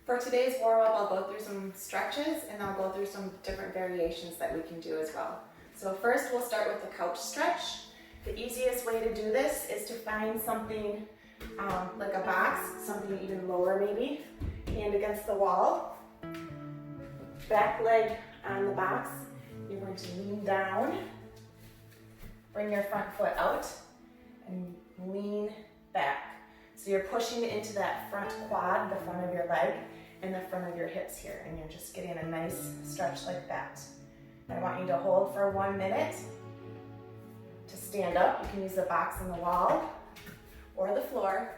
For today's warm-up, I'll go through some stretches and I'll go through some different variations that we can do as well. So first we'll start with the couch stretch. The easiest way to do this is to find something like a box, something even lower maybe, hand against the wall, back leg on the box. You're going to lean down, bring your front foot out, and lean back. So you're pushing into that front quad, the front of your leg, and the front of your hips here, and you're just getting a nice stretch like that. I want you to hold for 1 minute. To stand up, you can use the box on the wall or the floor,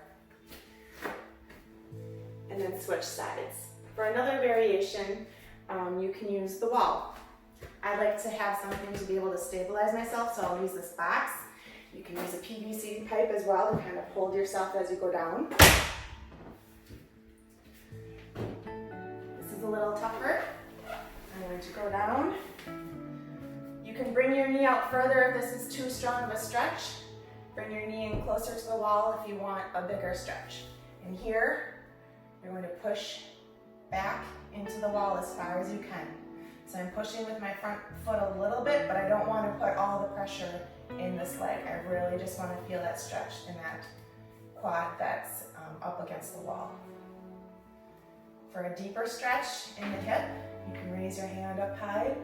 and then switch sides. For another variation, you can use the wall. I like to have something to be able to stabilize myself, so I'll use this box. You can use a PVC pipe as well to kind of hold yourself as you go down. This is a little tougher. I'm going to go down. You can bring your knee out further if this is too strong of a stretch. Bring your knee in closer to the wall if you want a bigger stretch. And here, you're going to push back into the wall as far as you can. So I'm pushing with my front foot a little bit, but I don't want to put all the pressure in this leg. I really just want to feel that stretch in that quad that's up against the wall. For a deeper stretch in the hip, you can raise your hand up high.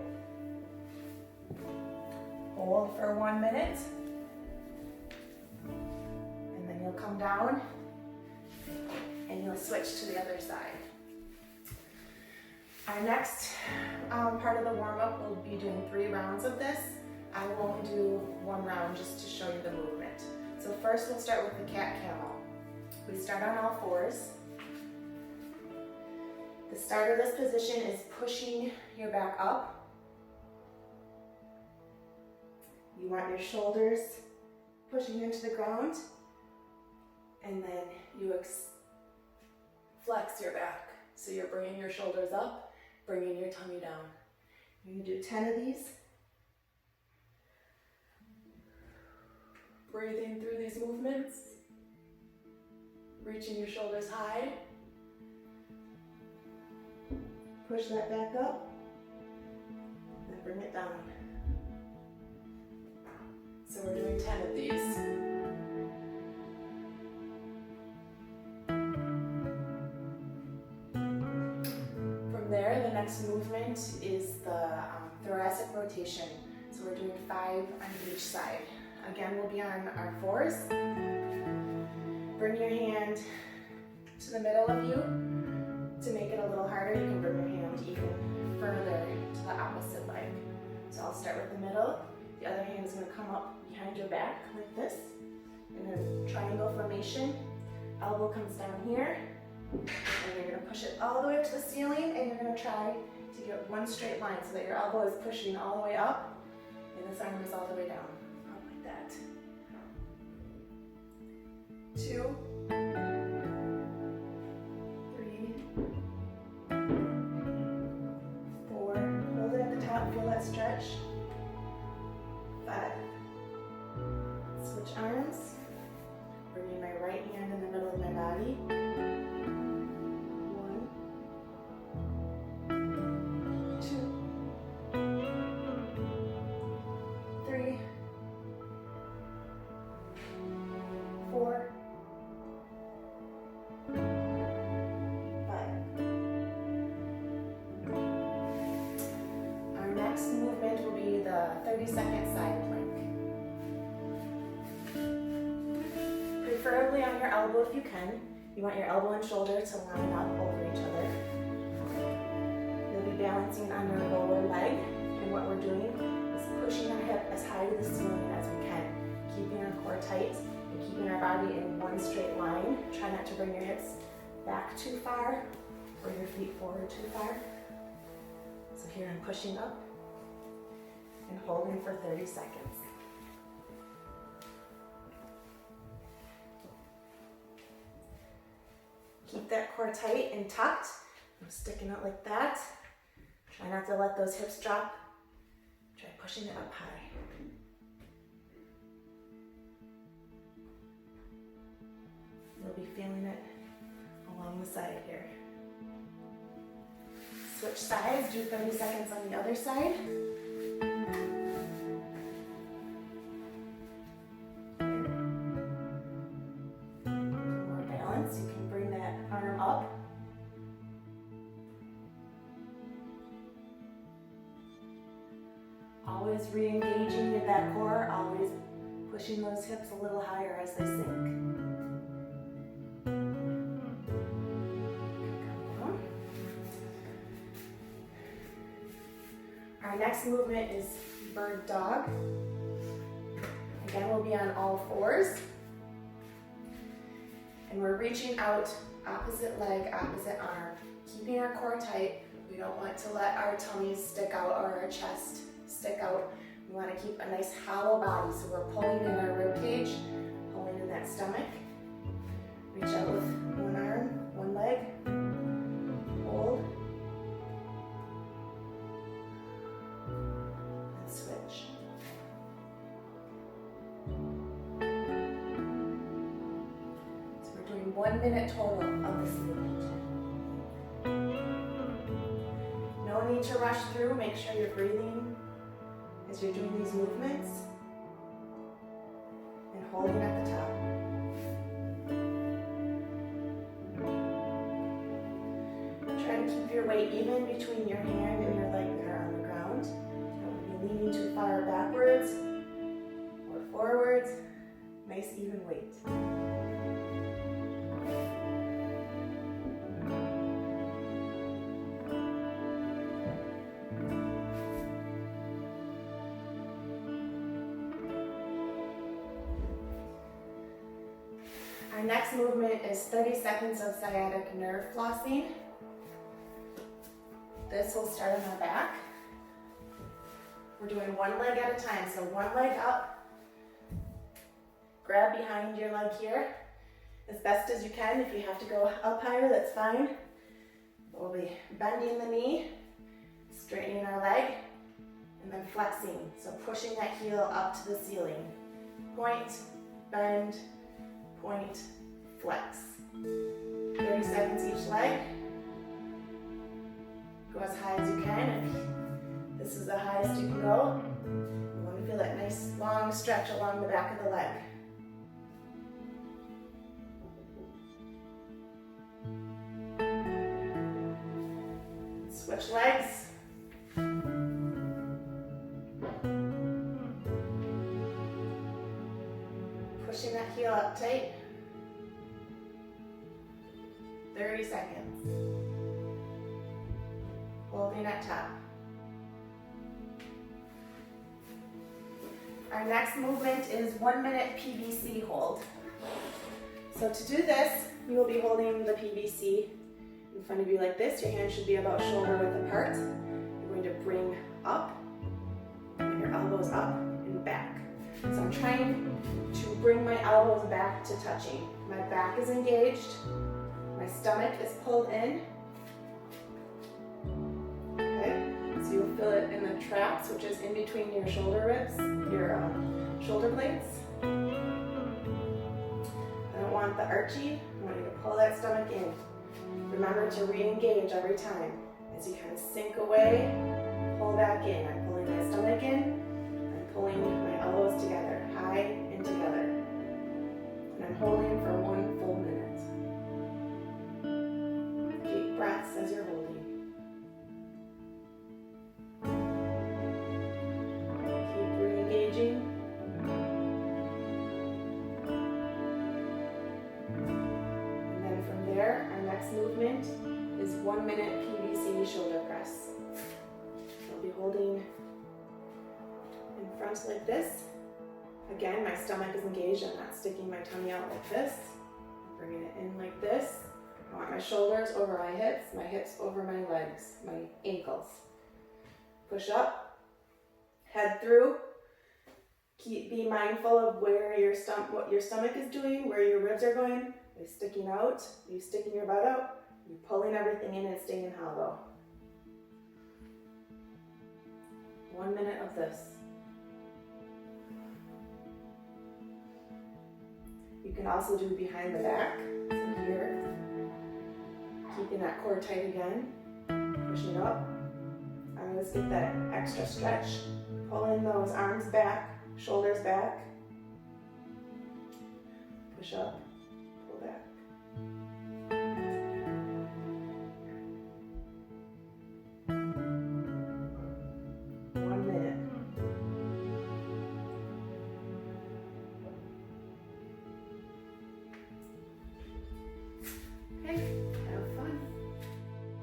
Hold for 1 minute. And then you'll come down and you'll switch to the other side. Our next part of the warm-up will be doing 3 rounds of this. I won't do 1 round just to show you the movement. So first we'll start with the cat camel. We start on all fours. The start of this position is pushing your back up. You want your shoulders pushing into the ground, and then you flex your back. So you're bringing your shoulders up, bringing your tummy down. You're going to do 10 of these. Breathing through these movements. Reaching your shoulders high. Push that back up. Then bring it down. So we're doing 10 of these. From there, the next movement is the thoracic rotation. So we're doing 5 on each side. Again, we'll be on our fours. Bring your hand to the middle of you. To make it a little harder, you can bring your hand even further to the opposite leg. So I'll start with the middle. The other hand is going to come up behind your back like this. In a triangle formation. Elbow comes down here. And you're going to push it all the way up to the ceiling, and you're going to try to get one straight line so that your elbow is pushing all the way up and this arm is all the way down. Up like that. 2, 3, 4. Hold it at the top, feel that stretch. 5. Switch arms. Bringing my right hand in the middle of my body. 1, 2, 3, 4, 5. Our next movement will be the 30-second side plank. Preferably on your elbow if you can. You want your elbow and shoulder to line up over each other. You'll be balancing on your lower leg, and what we're doing is pushing our hip as high to the ceiling as we can, keeping our core tight and keeping our body in one straight line. Try not to bring your hips back too far or your feet forward too far. So here I'm pushing up and holding for 30 seconds. Keep that core tight and tucked. I'm sticking it like that. Try not to let those hips drop. Try pushing it up high. You'll be feeling it along the side here. Switch sides, do 30 seconds on the other side. More balance, you can bring that arm up. Always re-engaging with that core, always pushing those hips a little higher as they sink. Our next movement is bird dog. Again, we'll be on all fours. And we're reaching out, opposite leg, opposite arm, keeping our core tight. We don't want to let our tummies stick out or our chest stick out. We want to keep a nice hollow body. So we're pulling in our rib cage, pulling in that stomach. Reach out with one arm, one leg, hold, and switch. So we're doing 1 minute total of this movement. No need to rush through. Make sure you're breathing as you're doing these movements and holding at the top. Try to keep your weight even between your hand and your leg that are on the ground. Don't be leaning too far backwards or forwards. Nice even weight. Our next movement is 30 seconds of sciatic nerve flossing. This will start on our back. We're doing one leg at a time. So one leg up, grab behind your leg here as best as you can. If you have to go up higher, that's fine. We'll be bending the knee, straightening our leg, and then flexing. So pushing that heel up to the ceiling. Point, bend, point, flex. 30 seconds each leg. Go as high as you can. If this is the highest you can go, you want to feel that nice long stretch along the back of the leg. Switch legs. Pushing that heel up tight. 30 seconds. Holding at top. Our next movement is 1 minute PVC hold. So to do this, you will be holding the PVC in front of you like this. Your hands should be about shoulder width apart. You're going to bring up, and your elbows up and back. So I'm trying to bring my elbows back to touching. My back is engaged. My stomach is pulled in. Okay, so you'll feel it in the traps, which is in between your shoulder ribs, your shoulder blades. I don't want the archy. I want you to pull that stomach in. Remember to re-engage every time. As you kind of sink away, pull back in. I'm pulling my stomach in. I'm pulling my elbows together, high and together. And I'm holding for 1 full minute. Deep breaths as you're holding. Keep re-engaging. And then from there, our next movement is 1 minute PVC shoulder press. I'll be holding in front like this. Again, my stomach is engaged. I'm not sticking my tummy out like this. Bringing it in like this. I want my shoulders over my hips over my legs, my ankles. Push up, head through. Be mindful of where what your stomach is doing, where your ribs are going. Are you sticking out? Are you sticking your butt out? Are you pulling everything in and staying hollow? 1 minute of this. You can also do behind the back. So here, keeping that core tight again. Push it up. And let's get that extra stretch. Pull in those arms back, shoulders back. Push up.